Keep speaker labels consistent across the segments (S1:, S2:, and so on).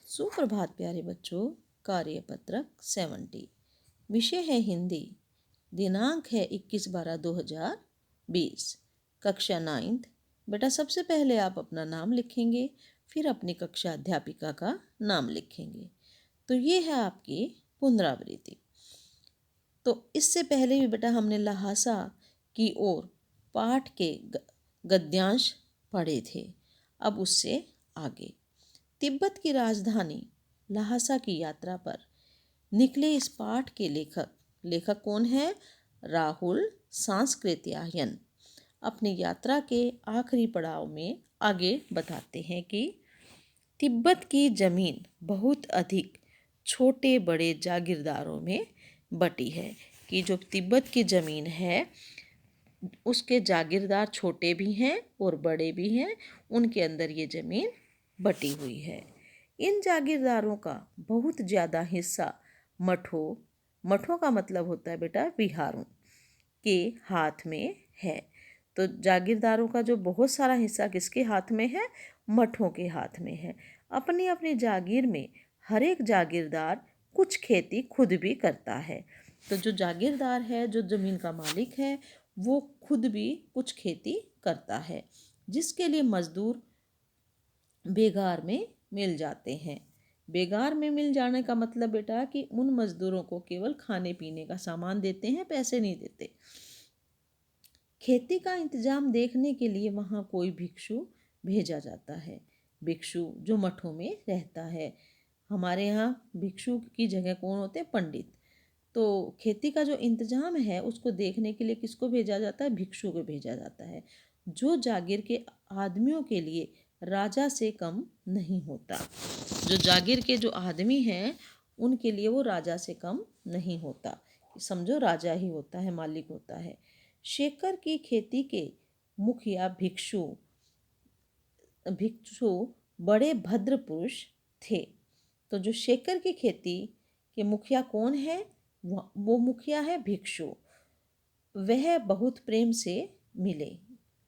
S1: सुप्रभात प्यारे बच्चों। कार्यपत्रक 70 विषय है हिंदी। दिनांक है 21/12/2020। कक्षा 9th। बेटा सबसे पहले आप अपना नाम लिखेंगे, फिर अपनी कक्षा अध्यापिका का नाम लिखेंगे। तो ये है आपकी पुनरावृत्ति। तो इससे पहले भी बेटा हमने लहासा की ओर पाठ के गद्यांश पढ़े थे। अब उससे आगे तिब्बत की राजधानी लहासा की यात्रा पर निकले इस पाठ के लेखक कौन है? राहुल सांस्कृत्यायन। अपनी यात्रा के आखिरी पड़ाव में आगे बताते हैं कि तिब्बत की जमीन बहुत अधिक छोटे बड़े जागीरदारों में बटी है। कि जो तिब्बत की ज़मीन है उसके जागीरदार छोटे भी हैं और बड़े भी हैं, उनके अंदर ये ज़मीन बटी हुई है। इन जागीरदारों का बहुत ज़्यादा हिस्सा मठों का मतलब होता है बेटा विहारों के हाथ में है। तो जागीरदारों का जो बहुत सारा हिस्सा किसके हाथ में है? मठों के हाथ में है। अपनी अपनी जागीर में हर एक जागीरदार कुछ खेती खुद भी करता है। तो जो जागीरदार है, जो ज़मीन का मालिक है, वो खुद भी कुछ खेती करता है, जिसके लिए मजदूर बेगार में मिल जाते हैं। बेगार में मिल जाने का मतलब बेटा कि उन मजदूरों को केवल खाने पीने का सामान देते हैं, पैसे नहीं देते। खेती का इंतजाम देखने के लिए वहाँ कोई भिक्षु भेजा जाता है। भिक्षु जो मठों में रहता है। हमारे यहाँ भिक्षु की जगह कौन होते हैं? पंडित। तो खेती का जो इंतजाम है उसको देखने के लिए किसको भेजा जाता है? भिक्षु को भेजा जाता है, जो जागीर के आदमियों के लिए राजा से कम नहीं होता। जो जागीर के जो आदमी हैं उनके लिए वो राजा से कम नहीं होता। समझो राजा ही होता है, मालिक होता है। शेखर की खेती के मुखिया भिक्षु बड़े भद्र पुरुष थे। तो जो शेखर की खेती के मुखिया कौन है? वो मुखिया है भिक्षु। वह बहुत प्रेम से मिले,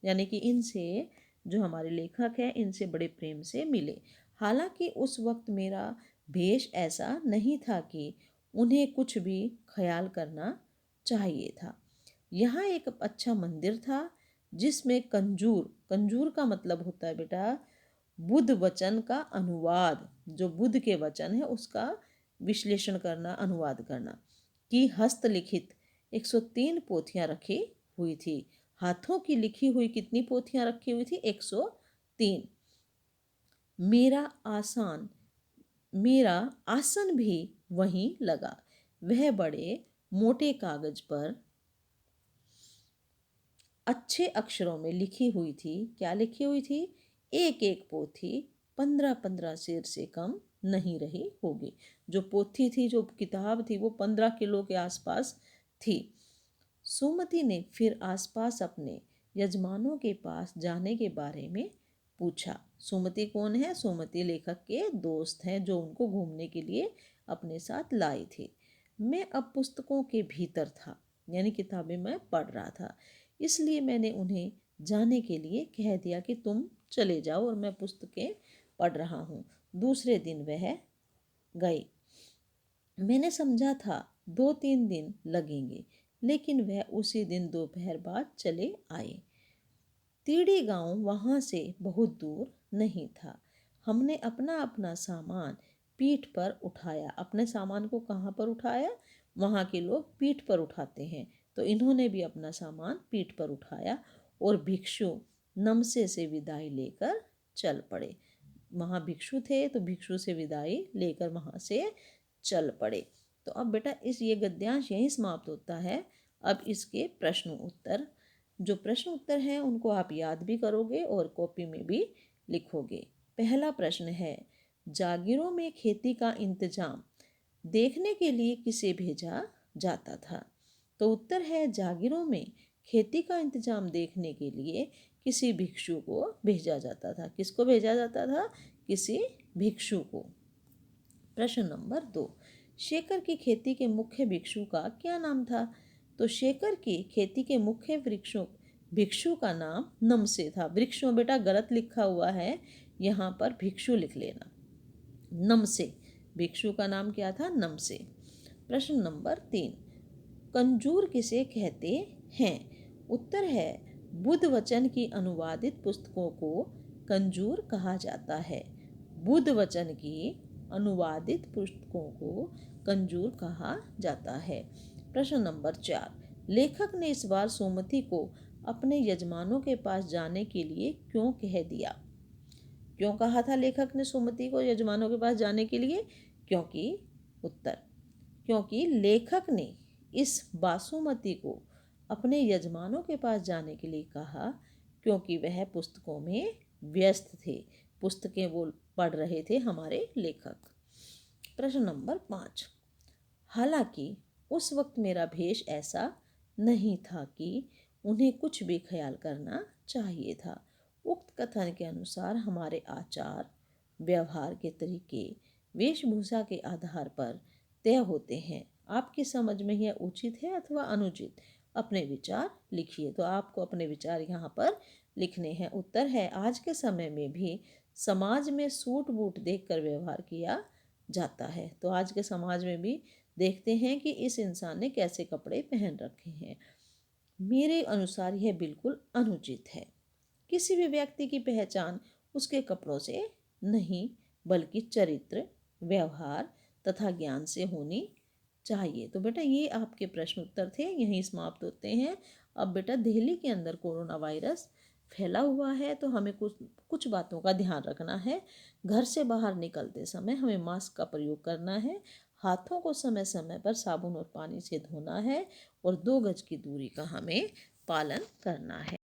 S1: यानी कि इनसे जो हमारे लेखक हैं इनसे बड़े प्रेम से मिले। हालांकि उस वक्त मेरा भेष ऐसा नहीं था कि उन्हें कुछ भी ख्याल करना चाहिए था। यहाँ एक अच्छा मंदिर था जिसमें कंजूर का मतलब होता है बेटा बुद्ध वचन का अनुवाद, जो बुद्ध के वचन है उसका विश्लेषण करना, अनुवाद करना की हस्तलिखित 103 पोथियाँ रखी हुई थी। हाथों की लिखी हुई कितनी पोथियाँ रखी हुई थी? 103। मेरा आसन भी वहीं लगा। वह बड़े मोटे कागज पर अच्छे अक्षरों में लिखी हुई थी। क्या लिखी हुई थी? एक एक पोथी 15-15 सेर से कम नहीं रही होगी। जो पोथी थी, जो किताब थी, वो 15 किलो के आसपास थी। सुमति ने फिर आसपास अपने यजमानों के पास जाने के बारे में पूछा। सुमति कौन है? सुमति लेखक के दोस्त हैं जो उनको घूमने के लिए अपने साथ लाई थी। मैं अब पुस्तकों के भीतर था, यानी किताबें मैं पढ़ रहा था, इसलिए मैंने उन्हें जाने के लिए कह दिया कि तुम चले जाओ और मैं पुस्तकें पढ़ रहा हूँ। दूसरे दिन वह गए। मैंने समझा था 2-3 दिन लगेंगे, लेकिन वह उसी दिन दोपहर बाद चले आए। तीड़ी गांव वहाँ से बहुत दूर नहीं था। हमने अपना अपना सामान पीठ पर उठाया। अपने सामान को कहाँ पर उठाया? वहाँ के लोग पीठ पर उठाते हैं, तो इन्होंने भी अपना सामान पीठ पर उठाया और भिक्षु नमसे से विदाई लेकर चल पड़े। वहाँ भिक्षु थे तो भिक्षु से विदाई लेकर वहाँ से चल पड़े। तो अब बेटा ये गद्यांश यहीं समाप्त होता है। अब इसके प्रश्न उत्तर, जो प्रश्न उत्तर हैं उनको आप याद भी करोगे और कॉपी में भी लिखोगे। पहला प्रश्न है, जागीरों में खेती का इंतजाम देखने के लिए किसे भेजा जाता था? तो उत्तर है, जागीरों में खेती का इंतजाम देखने के लिए किसी भिक्षु को भेजा जाता था। किसको भेजा जाता था? किसी भिक्षु को। प्रश्न नंबर 2, शेखर की खेती के मुख्य भिक्षु का क्या नाम था? तो शेखर की खेती के मुख्य भिक्षु का नाम नमसे था। वृक्षों बेटा गलत लिखा हुआ है, यहाँ पर भिक्षु लिख लेना। नमसे, भिक्षु का नाम क्या था? नमसे। प्रश्न नंबर 3, कंजूर किसे कहते हैं? उत्तर है बुद्ध वचन की अनुवादित पुस्तकों को कंजूर कहा जाता है। बुद्ध वचन की अनुवादित पुस्तकों को कंजूर कहा जाता है। प्रश्न नंबर 4, लेखक ने इस बार सुमति को अपने यजमानों के पास जाने के लिए क्यों कह दिया? क्यों कहा था लेखक ने सुमति को यजमानों के पास जाने के लिए? क्योंकि उत्तर, क्योंकि लेखक ने इस बासुमती को अपने यजमानों के पास जाने के लिए कहा क्योंकि वह पुस्तकों में व्यस्त थे, पुस्तकें वो पढ़ रहे थे हमारे लेखक। प्रश्न नंबर 5, हालांकि उस वक्त मेरा भेष ऐसा नहीं था कि उन्हें कुछ भी ख्याल करना चाहिए था। उक्त कथन के अनुसार हमारे आचार व्यवहार के तरीके वेशभूषा के आधार पर तय होते हैं। आपकी समझ में यह उचित है अथवा अनुचित? अपने विचार लिखिए। तो आपको अपने विचार यहाँ पर लिखने हैं। उत्तर है आज के समय में भी समाज में सूट बूट देखकर व्यवहार किया जाता है। तो आज के समाज में भी देखते हैं कि इस इंसान ने कैसे कपड़े पहन रखे हैं। मेरे अनुसार यह बिल्कुल अनुचित है। किसी भी व्यक्ति की पहचान उसके कपड़ों से नहीं बल्कि चरित्र, व्यवहार तथा ज्ञान से होनी चाहिए। तो बेटा ये आपके प्रश्न उत्तर थे, यहीं समाप्त होते हैं। अब बेटा दिल्ली के अंदर कोरोना वायरस फैला हुआ है तो हमें कुछ कुछ बातों का ध्यान रखना है। घर से बाहर निकलते समय हमें मास्क का प्रयोग करना है, हाथों को समय समय पर साबुन और पानी से धोना है और 2 गज की दूरी का हमें पालन करना है।